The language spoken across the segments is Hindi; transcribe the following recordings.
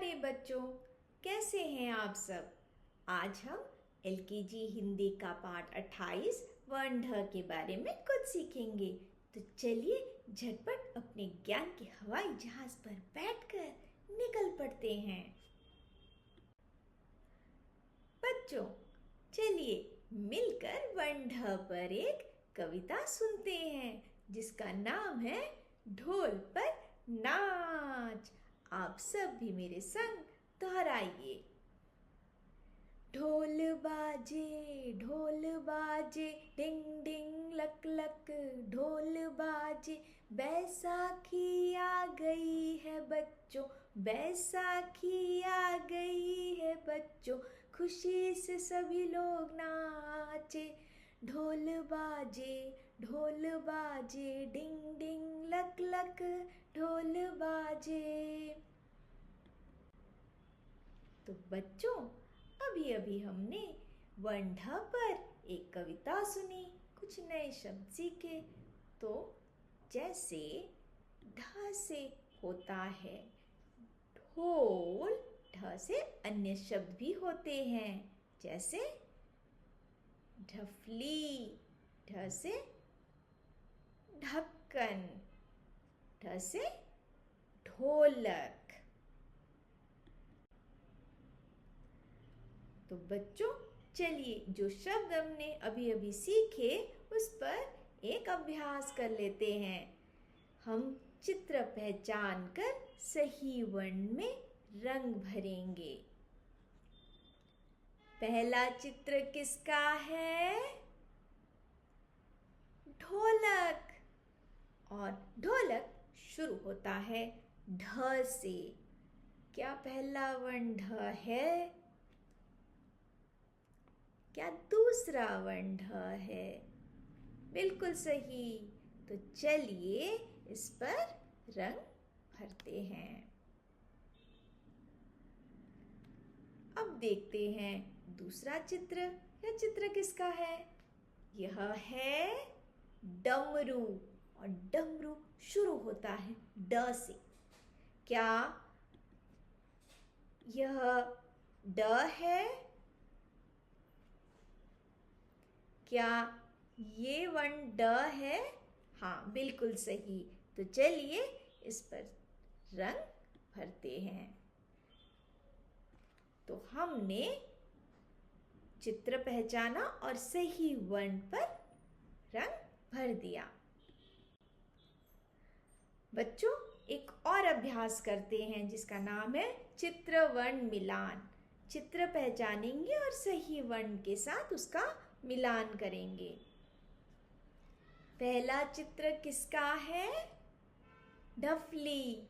प्यारे बच्चों, कैसे हैं आप सब। आज हम एलकेजी हिंदी का पाठ 28 वर्ण ढ के बारे में कुछ सीखेंगे। तो चलिए झटपट अपने ज्ञान के हवाई जहाज पर बैठकर निकल पड़ते हैं। बच्चों, चलिए मिलकर वर्ण ढ पर एक कविता सुनते हैं जिसका नाम है ढोल पर नाच। आप सब भी मेरे संग दोहराइए। ढोल बाजे डिंग डिंग लक लक, ढोल बाजे बैसाखी आ गई है बच्चों, बैसाखी आ गई है बच्चों, खुशी से सभी लोग नाचे। ढोल बाजे डिंग डिंग लक लक, ढोल बाजे। तो बच्चों, अभी अभी हमने वर्ण ढ पर एक कविता सुनी, कुछ नए शब्द सीखे। तो जैसे ढ से होता है ढोल, ढ से अन्य शब्द भी होते हैं जैसे ढफली, ढ से ढक्कन, ढ से ढोलक। तो बच्चों, चलिए जो शब्द हमने अभी अभी सीखे उस पर एक अभ्यास कर लेते हैं। हम चित्र पहचान कर सही वर्ण में रंग भरेंगे। पहला चित्र किसका है? ढोलक। और ढोलक शुरू होता है ढ से। क्या पहला वर्ण ढ है? क्या दूसरा वर्ण ढ है? बिल्कुल सही। तो चलिए इस पर रंग भरते हैं। अब देखते हैं दूसरा चित्र। यह चित्र किसका है? यह है डमरू। और डमरू शुरू होता है ड से। क्या यह ड है? क्या ये वर्ण ड है? हाँ, बिल्कुल सही। तो चलिए इस पर रंग भरते हैं। तो हमने चित्र पहचाना और सही वर्ण पर रंग भर दिया। बच्चों, एक और अभ्यास करते हैं जिसका नाम है चित्र वर्ण मिलान। चित्र पहचानेंगे और सही वर्ण के साथ उसका मिलान करेंगे। पहला चित्र किसका है? ढफली।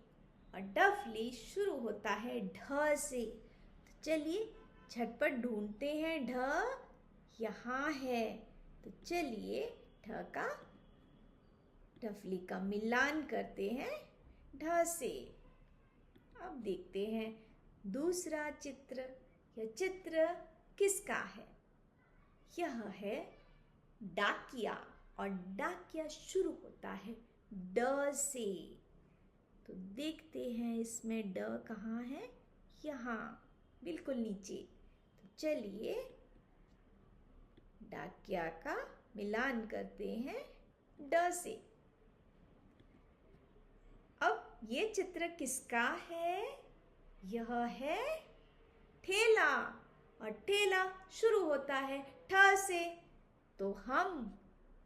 और ढफली शुरू होता है ढ से। तो चलिए झटपट ढूंढते हैं ढ यहाँ है। तो चलिए ढफली का मिलान करते हैं ढ से। अब देखते हैं दूसरा चित्र। यह चित्र किसका है? यह है डाकिया। और डाकिया शुरू होता है ड से। तो देखते हैं इसमें ड कहाँ है? यहाँ, बिल्कुल नीचे। तो चलिए डाकिया का मिलान करते हैं ड से। अब ये चित्र किसका है? यह है ठेला। और ठेला शुरू होता है ठ से। तो हम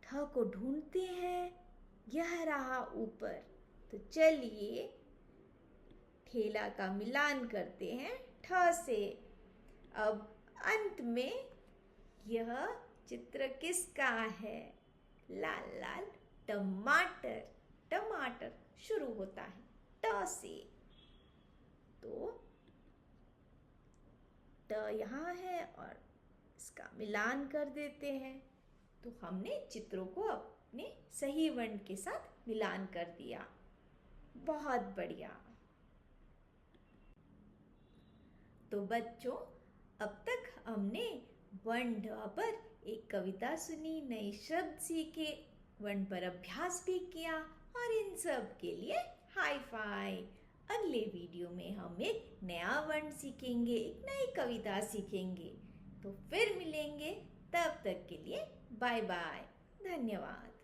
ठ को ढूंढते हैं, यह रहा ऊपर। तो चलिए ठेला का मिलान करते हैं ठ से। अब अंत में यह चित्र किसका है? लाल लाल टमाटर। टमाटर शुरू होता है ट से। तो ट यहाँ है और इसका मिलान कर देते हैं। तो हमने चित्रों को अपने सही वर्ण के साथ मिलान कर दिया। बहुत बढ़िया। तो बच्चों, अब तक हमने वर्ण ढ पर एक कविता सुनी, नए शब्द सीखे, वर्ण पर अभ्यास भी किया और इन सब के लिए हाई फाई। अगले वीडियो में हम एक नया वर्ण सीखेंगे, एक नई कविता सीखेंगे। तो फिर मिलेंगे, तब तक के लिए बाय बाय, धन्यवाद।